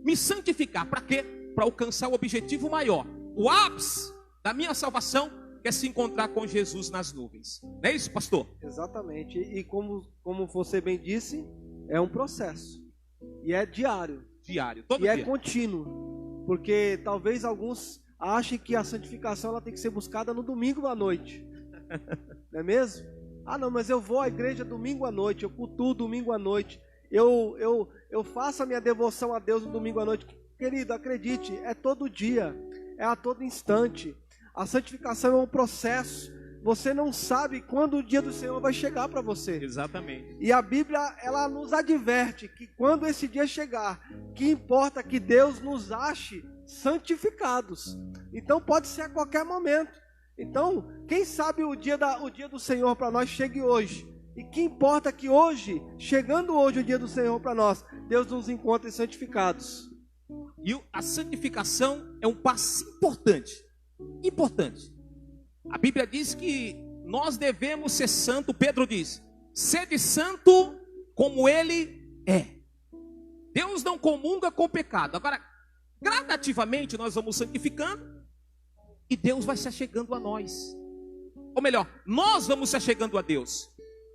Me santificar, para quê? Para alcançar o objetivo maior. O ápice da minha salvação é se encontrar com Jesus nas nuvens. Não é isso, pastor? Exatamente. E como você bem disse, é um processo. E é diário. Diário, todo dia. E é contínuo. Porque talvez alguns achem que a santificação ela tem que ser buscada no domingo à noite. Não é mesmo? Ah, não, mas eu vou à igreja domingo à noite, eu cultuo domingo à noite, eu faço a minha devoção a Deus no domingo à noite. Querido, acredite, é todo dia, é a todo instante. A santificação é um processo. Você não sabe quando o dia do Senhor vai chegar para você. Exatamente. E a Bíblia, ela nos adverte que quando esse dia chegar, que importa que Deus nos ache santificados. Então pode ser a qualquer momento. Então, quem sabe o dia do Senhor para nós chegue hoje. E que importa que hoje, chegando hoje o dia do Senhor para nós, Deus nos encontre santificados. E a santificação é um passo importante. Importante. A Bíblia diz que nós devemos ser santo. Pedro diz: sede santo como Ele é. Deus não comunga com o pecado. Agora, gradativamente nós vamos santificando e Deus vai se achegando a nós. Ou melhor, nós vamos se achegando a Deus.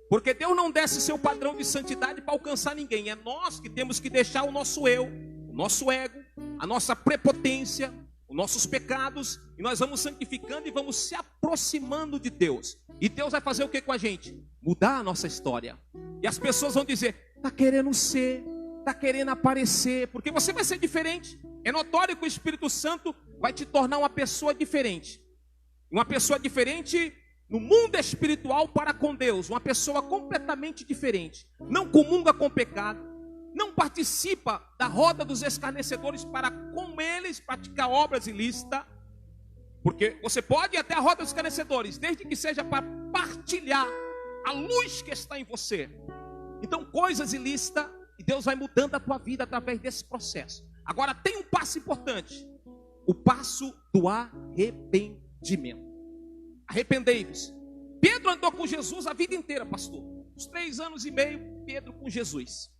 Porque Deus não desce seu padrão de santidade para alcançar ninguém. É nós que temos que deixar o nosso eu, o nosso ego, a nossa prepotência, os nossos pecados, e nós vamos santificando e vamos se aproximando de Deus. E Deus vai fazer o que com a gente? Mudar a nossa história. E as pessoas vão dizer: está querendo ser, está querendo aparecer, porque você vai ser diferente. É notório que o Espírito Santo vai te tornar uma pessoa diferente. Uma pessoa diferente no mundo espiritual para com Deus. Uma pessoa completamente diferente. Não comunga com o pecado. Não participa da roda dos escarnecedores para com eles praticar obras ilícitas. Porque você pode ir até a roda dos escarnecedores, desde que seja para partilhar a luz que está em você. Então, coisas ilícitas, e Deus vai mudando a tua vida através desse processo. Agora, tem um passo importante. O passo do arrependimento. Arrependei-vos. Pedro andou com Jesus a vida inteira, pastor. Uns 3 anos e meio, Pedro com Jesus.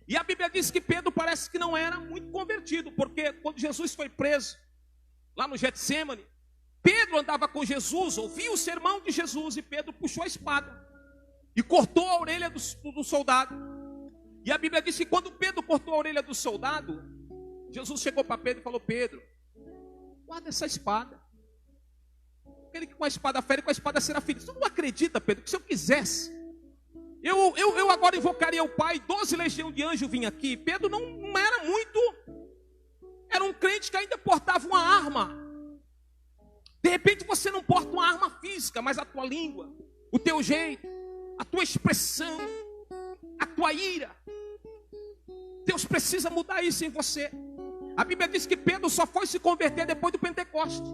E a Bíblia diz que Pedro parece que não era muito convertido, porque quando Jesus foi preso, lá no Getsêmani, Pedro andava com Jesus, ouvia o sermão de Jesus, e Pedro puxou a espada e cortou a orelha do soldado. E a Bíblia diz que quando Pedro cortou a orelha do soldado, Jesus chegou para Pedro e falou: Pedro, guarda essa espada. Aquele que com a espada fere, com a espada será ferido. Você não acredita, Pedro, que se eu quisesse, eu agora invocaria o Pai, 12 legiões de anjos vinham aqui. Pedro não era muito, era um crente que ainda portava uma arma. De repente você não porta uma arma física, mas a tua língua, o teu jeito, a tua expressão, a tua ira. Deus precisa mudar isso em você. A Bíblia diz que Pedro só foi se converter depois do Pentecoste.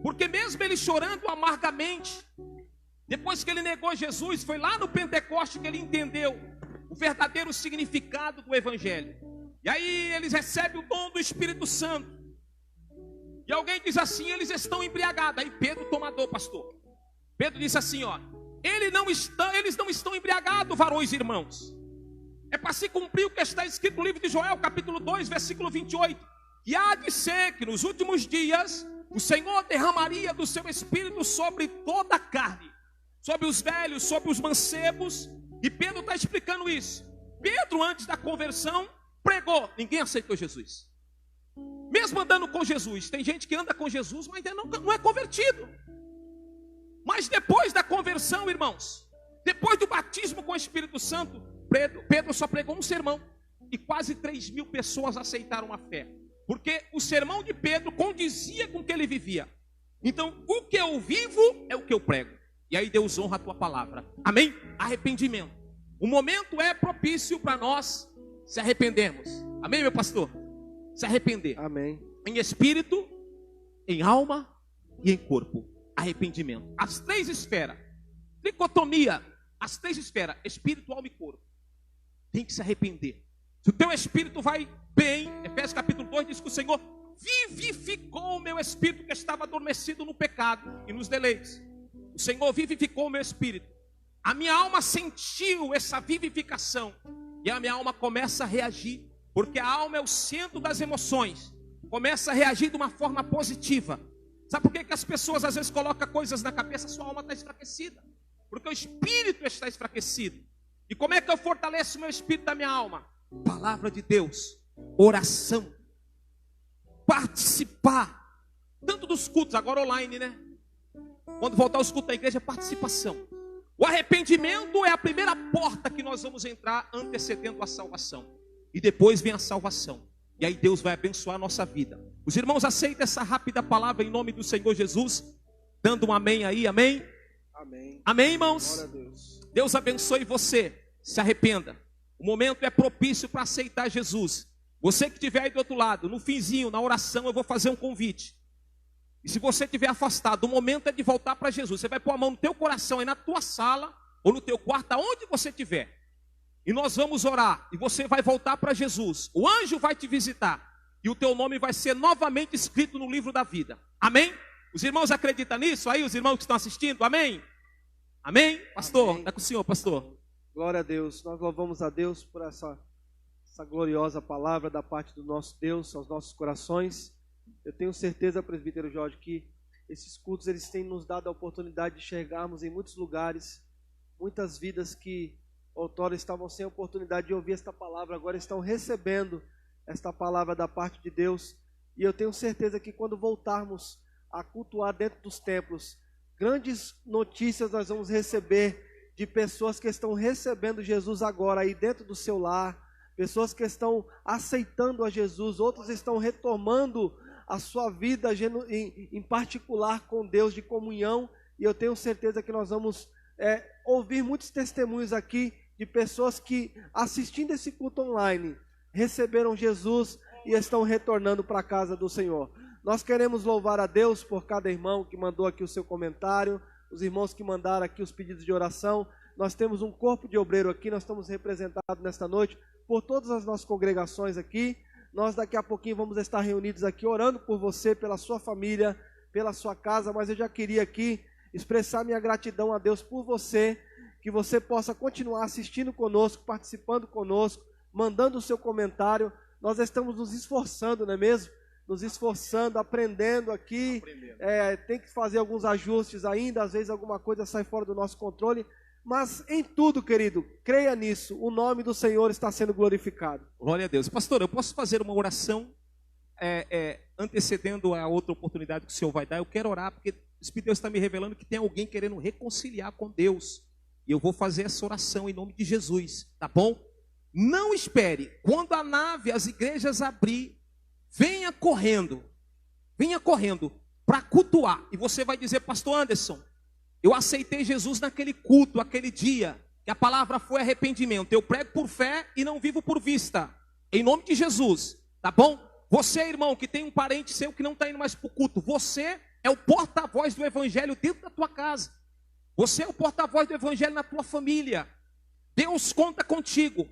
Porque mesmo ele chorando amargamente, depois que ele negou Jesus, foi lá no Pentecoste que ele entendeu o verdadeiro significado do Evangelho. E aí eles recebem o dom do Espírito Santo. E alguém diz assim: eles estão embriagados. Aí Pedro tomador, pastor. Pedro disse assim: ó, eles não estão embriagados, varões e irmãos. É para se cumprir o que está escrito no livro de Joel, capítulo 2, versículo 28. E há de ser que nos últimos dias o Senhor derramaria do seu espírito sobre toda a carne, sobre os velhos, sobre os mancebos. E Pedro está explicando isso. Pedro, antes da conversão, pregou. Ninguém aceitou Jesus. Mesmo andando com Jesus, tem gente que anda com Jesus, mas ainda não é convertido. Mas depois da conversão, irmãos, depois do batismo com o Espírito Santo, Pedro só pregou um sermão. E quase 3.000 pessoas aceitaram a fé. Porque o sermão de Pedro condizia com o que ele vivia. Então, o que eu vivo é o que eu prego. E aí Deus honra a tua palavra. Amém? Arrependimento. O momento é propício para nós se arrependermos. Amém, meu pastor? Se arrepender. Amém. Em espírito, em alma e em corpo. Arrependimento. As 3 esferas. Dicotomia. As 3 esferas. Espírito, alma e corpo. Tem que se arrepender. Se o teu espírito vai bem, Efésios capítulo 2 diz que o Senhor vivificou o meu espírito que estava adormecido no pecado e nos deleites. O Senhor vivificou o meu espírito. A minha alma sentiu essa vivificação. E a minha alma começa a reagir. Porque a alma é o centro das emoções. Começa a reagir de uma forma positiva. Sabe por que as pessoas às vezes colocam coisas na cabeça? Sua alma está enfraquecida. Porque o espírito está enfraquecido. E como é que eu fortaleço o meu espírito da minha alma? Palavra de Deus. Oração. Participar. Tanto dos cultos, agora online, né? Quando voltar aos cultos da igreja, participação. O arrependimento é a primeira porta que nós vamos entrar antecedendo a salvação. E depois vem a salvação. E aí Deus vai abençoar a nossa vida. Os irmãos aceitam essa rápida palavra em nome do Senhor Jesus? Dando um amém aí, amém? Amém. Amém, irmãos? Glória a Deus. Deus abençoe você. Se arrependa. O momento é propício para aceitar Jesus. Você que estiver aí do outro lado, no finzinho, na oração, eu vou fazer um convite. E se você estiver afastado, o momento é de voltar para Jesus. Você vai pôr a mão no teu coração, aí na tua sala, ou no teu quarto, aonde você estiver. E nós vamos orar, e você vai voltar para Jesus. O anjo vai te visitar, e o teu nome vai ser novamente escrito no livro da vida. Amém? Os irmãos acreditam nisso? Aí os irmãos que estão assistindo, amém? Amém? Pastor, está com o senhor, pastor. Glória a Deus. Nós louvamos a Deus por essa gloriosa palavra da parte do nosso Deus aos nossos corações. Eu tenho certeza, presbítero Jorge, que esses cultos eles têm nos dado a oportunidade de enxergarmos em muitos lugares, muitas vidas que outrora estavam sem a oportunidade de ouvir esta palavra, agora estão recebendo esta palavra da parte de Deus. E eu tenho certeza que quando voltarmos a cultuar dentro dos templos, grandes notícias nós vamos receber de pessoas que estão recebendo Jesus agora aí dentro do seu lar, pessoas que estão aceitando a Jesus, outros estão retomando a sua vida em particular com Deus, de comunhão. E eu tenho certeza que nós vamos ouvir muitos testemunhos aqui de pessoas que, assistindo esse culto online, receberam Jesus e estão retornando para a casa do Senhor. Nós queremos louvar a Deus por cada irmão que mandou aqui o seu comentário, os irmãos que mandaram aqui os pedidos de oração. Nós temos um corpo de obreiro aqui, nós estamos representados nesta noite por todas as nossas congregações aqui. Nós daqui a pouquinho vamos estar reunidos aqui orando por você, pela sua família, pela sua casa, mas eu já queria aqui expressar minha gratidão a Deus por você, que você possa continuar assistindo conosco, participando conosco, mandando o seu comentário. Nós estamos nos esforçando, não é mesmo? Nos esforçando, aprendendo aqui, tem que fazer alguns ajustes ainda, às vezes alguma coisa sai fora do nosso controle, mas em tudo, querido, creia nisso, o nome do Senhor está sendo glorificado. Glória a Deus. Pastor, eu posso fazer uma oração antecedendo a outra oportunidade que o Senhor vai dar? Eu quero orar, porque o Espírito de Deus está me revelando que tem alguém querendo reconciliar com Deus, e eu vou fazer essa oração em nome de Jesus, tá bom? Não espere, quando a nave, as igrejas abrir, venha correndo para cultuar. E você vai dizer: pastor Anderson, eu aceitei Jesus naquele culto, aquele dia, que a palavra foi arrependimento. Eu prego por fé e não vivo por vista. Em nome de Jesus, tá bom? Você, irmão, que tem um parente seu que não está indo mais para o culto, você é o porta-voz do evangelho dentro da tua casa. Você é o porta-voz do evangelho na tua família. Deus conta contigo.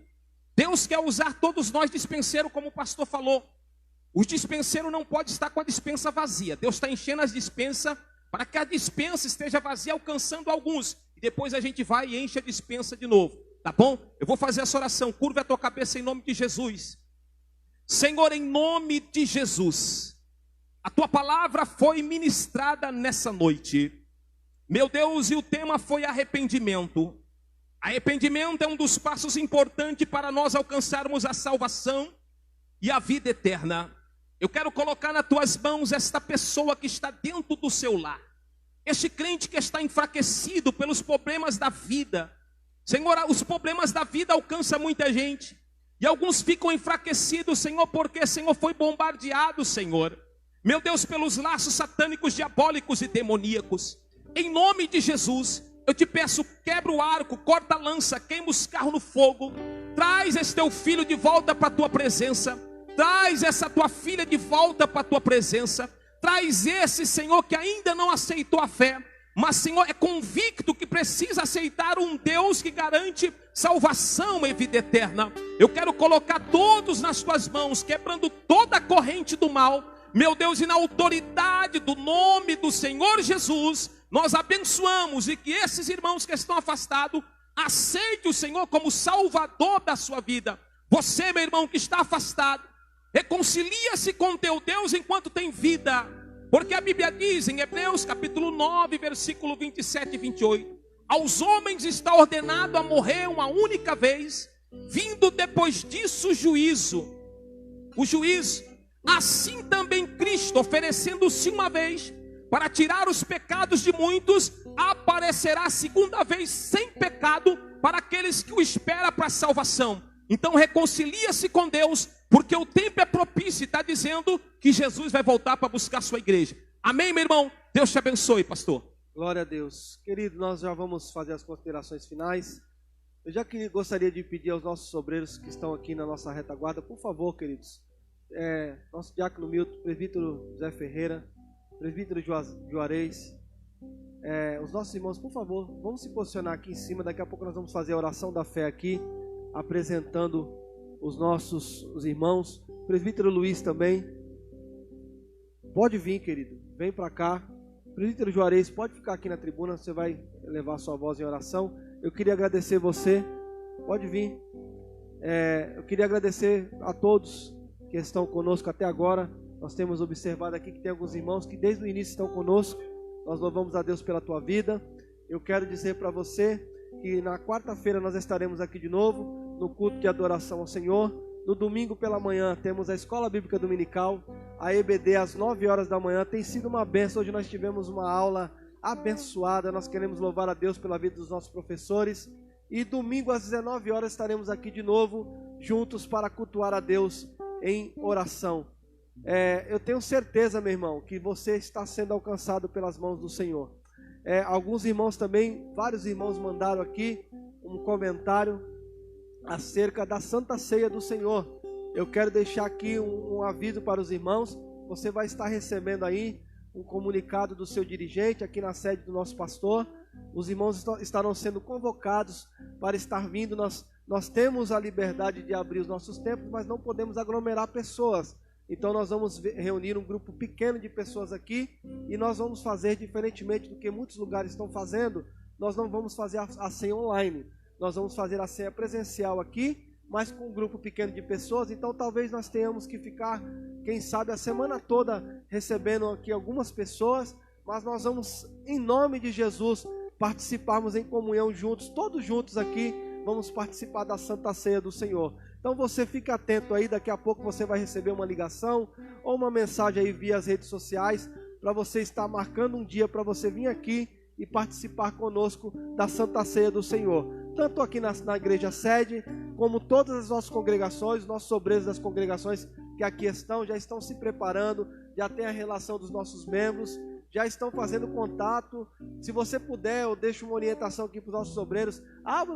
Deus quer usar todos nós dispenseiros, como o pastor falou. Os dispenseiros não podem estar com a dispensa vazia. Deus está enchendo as dispensas para que a dispensa esteja vazia, alcançando alguns. E depois a gente vai e enche a dispensa de novo. Tá bom? Eu vou fazer essa oração. Curva a tua cabeça em nome de Jesus. Senhor, em nome de Jesus, a tua palavra foi ministrada nessa noite. Meu Deus, e o tema foi arrependimento. Arrependimento é um dos passos importantes para nós alcançarmos a salvação e a vida eterna. Eu quero colocar nas tuas mãos esta pessoa que está dentro do seu lar. Este crente que está enfraquecido pelos problemas da vida. Senhor, os problemas da vida alcançam muita gente. E alguns ficam enfraquecidos, Senhor, porque, Senhor, foi bombardeado, Senhor. Meu Deus, pelos laços satânicos, diabólicos e demoníacos. Em nome de Jesus, eu te peço, quebra o arco, corta a lança, queima os carros no fogo. Traz esse teu filho de volta para a tua presença. Traz essa tua filha de volta para a tua presença. Traz esse, Senhor, que ainda não aceitou a fé, mas, Senhor, é convicto que precisa aceitar um Deus que garante salvação e vida eterna. Eu quero colocar todos nas tuas mãos, quebrando toda a corrente do mal. Meu Deus, e na autoridade do nome do Senhor Jesus, nós abençoamos e que esses irmãos que estão afastados, aceite o Senhor como Salvador da sua vida. Você, meu irmão, que está afastado, reconcilia-se com teu Deus enquanto tem vida, porque a Bíblia diz em Hebreus capítulo 9, versículo 27 e 28, aos homens está ordenado a morrer uma única vez, vindo depois disso o juízo, assim também Cristo, oferecendo-se uma vez, para tirar os pecados de muitos, aparecerá a segunda vez sem pecado, para aqueles que o esperam para a salvação. Então reconcilia-se com Deus, porque o tempo é propício, e está dizendo que Jesus vai voltar para buscar a sua igreja. Amém, meu irmão? Deus te abençoe, pastor. Glória a Deus. Querido, nós já vamos fazer as considerações finais. Eu já gostaria de pedir aos nossos obreiros que estão aqui na nossa retaguarda, por favor, queridos, nosso diácono Milton, presbítero José Ferreira, presbítero Juarez, os nossos irmãos, por favor, vamos se posicionar aqui em cima. Daqui a pouco nós vamos fazer a oração da fé aqui, apresentando os irmãos. Presbítero Luiz também, pode vir, querido, vem para cá. Presbítero Juarez, pode ficar aqui na tribuna, você vai levar sua voz em oração. Eu queria agradecer você, pode vir. Eu queria agradecer a todos que estão conosco até agora. Nós temos observado aqui que tem alguns irmãos que desde o início estão conosco. Nós louvamos a Deus pela tua vida. Eu quero dizer para você que na quarta-feira nós estaremos aqui de novo, no culto de adoração ao Senhor. No domingo pela manhã temos a Escola Bíblica Dominical, a EBD às 9 horas da manhã. Tem sido uma bênção. Hoje nós tivemos uma aula abençoada. Nós queremos louvar a Deus pela vida dos nossos professores. E domingo às 19 horas estaremos aqui de novo, juntos para cultuar a Deus em oração. Eu tenho certeza, meu irmão, que você está sendo alcançado pelas mãos do Senhor. Alguns irmãos também, vários irmãos mandaram aqui um comentário acerca da Santa Ceia do Senhor. Eu quero deixar aqui um aviso para os irmãos. Você vai estar recebendo aí um comunicado do seu dirigente aqui na sede do nosso pastor. Os irmãos estarão sendo convocados para estar vindo. Nós temos a liberdade de abrir os nossos templos, mas não podemos aglomerar pessoas. Então nós vamos reunir um grupo pequeno de pessoas aqui e nós vamos fazer, diferentemente do que muitos lugares estão fazendo, nós não vamos fazer a ceia online. Nós vamos fazer a ceia presencial aqui, mas com um grupo pequeno de pessoas. Então talvez nós tenhamos que ficar, quem sabe, a semana toda recebendo aqui algumas pessoas, mas nós vamos, em nome de Jesus, participarmos em comunhão juntos, todos juntos aqui, vamos participar da Santa Ceia do Senhor. Então você fica atento aí, daqui a pouco você vai receber uma ligação ou uma mensagem aí via as redes sociais, para você estar marcando um dia para você vir aqui e participar conosco da Santa Ceia do Senhor. Tanto aqui na igreja sede, como todas as nossas congregações, nossos obreiros das congregações que aqui estão, já estão se preparando, já tem a relação dos nossos membros, já estão fazendo contato. Se você puder, eu deixo uma orientação aqui para os nossos obreiros, abra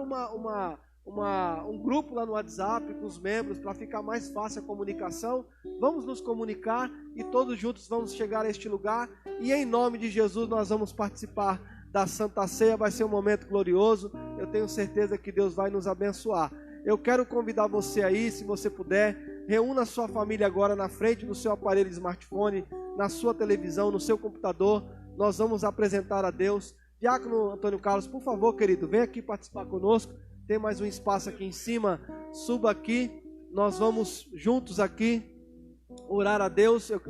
um grupo lá no WhatsApp com os membros, para ficar mais fácil a comunicação. Vamos nos comunicar e todos juntos vamos chegar a este lugar, e em nome de Jesus nós vamos participar da Santa Ceia. Vai ser um momento glorioso, eu tenho certeza que Deus vai nos abençoar. Eu quero convidar você aí, se você puder, reúna a sua família agora na frente do seu aparelho de smartphone, na sua televisão, no seu computador. Nós vamos apresentar a Deus. Diácono Antônio Carlos, por favor, querido, vem aqui participar conosco. Tem mais um espaço aqui em cima. Suba aqui. Nós vamos juntos aqui orar a Deus. O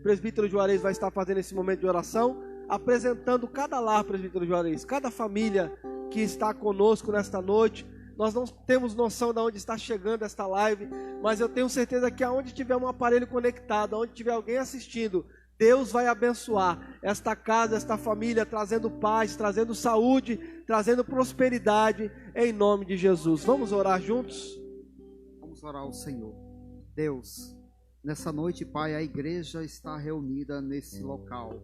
presbítero Juarez vai estar fazendo esse momento de oração, apresentando cada lar, presbítero Juarez, cada família que está conosco nesta noite. Nós não temos noção de onde está chegando esta live, mas eu tenho certeza que aonde tiver um aparelho conectado, aonde tiver alguém assistindo, Deus vai abençoar esta casa, esta família, trazendo paz, trazendo saúde, trazendo prosperidade, em nome de Jesus. Vamos orar juntos? Vamos orar ao Senhor. Deus, nessa noite, Pai, a igreja está reunida nesse local.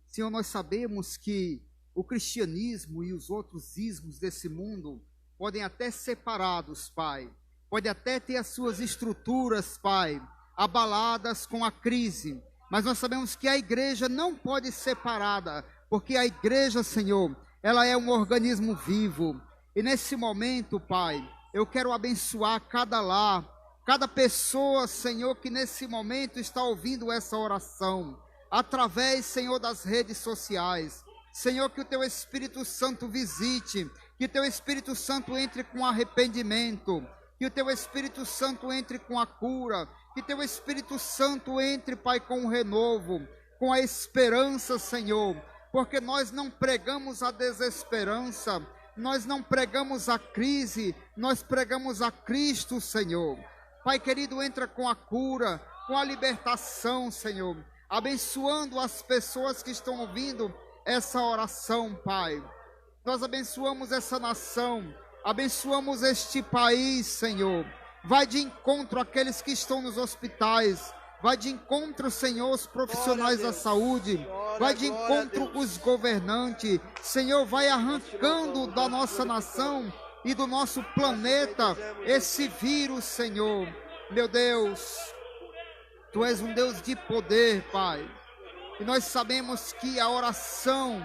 Senhor, nós sabemos que o cristianismo e os outros ismos desse mundo podem até ser separados, Pai. Pode até ter as suas estruturas, Pai, abaladas com a crise. Mas nós sabemos que a igreja não pode ser separada, porque a igreja, Senhor, ela é um organismo vivo. E nesse momento, Pai, eu quero abençoar cada lar, cada pessoa, Senhor, que nesse momento está ouvindo essa oração, através, Senhor, das redes sociais. Senhor, que o Teu Espírito Santo visite, que o Teu Espírito Santo entre com arrependimento, que o Teu Espírito Santo entre com a cura, que Teu Espírito Santo entre, Pai, com o renovo, com a esperança, Senhor, porque nós não pregamos a desesperança, nós não pregamos a crise, nós pregamos a Cristo, Senhor. Pai querido, entra com a cura, com a libertação, Senhor, abençoando as pessoas que estão ouvindo essa oração, Pai. Nós abençoamos essa nação, abençoamos este país, Senhor. Vai de encontro àqueles que estão nos hospitais, vai de encontro, Senhor, os profissionais da saúde, vai de encontro os governantes, Senhor, vai arrancando da nossa nação e do nosso planeta esse vírus, Senhor. Meu Deus, Tu és um Deus de poder, Pai, e nós sabemos que a oração,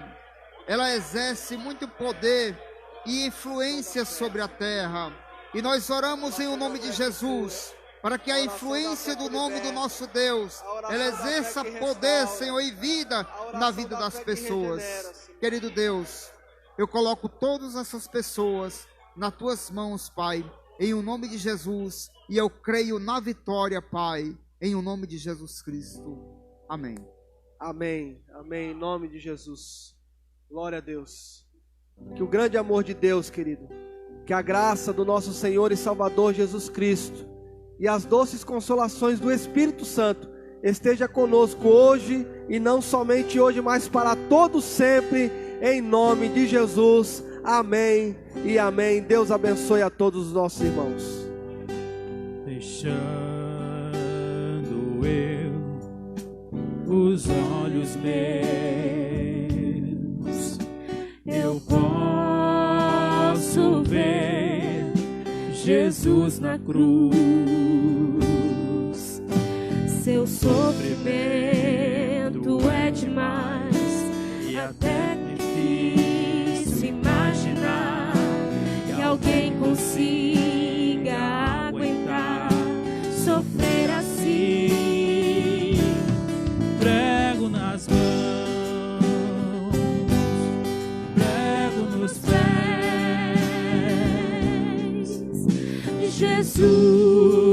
ela exerce muito poder e influência sobre a terra. E nós oramos em o nome de Jesus, para que a influência do nome do nosso Deus, ela exerça poder, Senhor, e vida na vida das pessoas. Querido Deus, eu coloco todas essas pessoas nas Tuas mãos, Pai, em o nome de Jesus, e eu creio na vitória, Pai, em o nome de Jesus Cristo. Amém. Amém, amém, em nome de Jesus. Glória a Deus. Que o grande amor de Deus, querido, que a graça do nosso Senhor e Salvador Jesus Cristo e as doces consolações do Espírito Santo esteja conosco hoje, e não somente hoje, mas para todo sempre, em nome de Jesus. Amém e amém. Deus abençoe a todos os nossos irmãos. Fechando eu os olhos meus, eu posso ver Jesus na cruz. Seu sofrimento é demais e até difícil imaginar que alguém consiga aguentar sofrer assim. Prego nas mãos, prego nos pés de Jesus.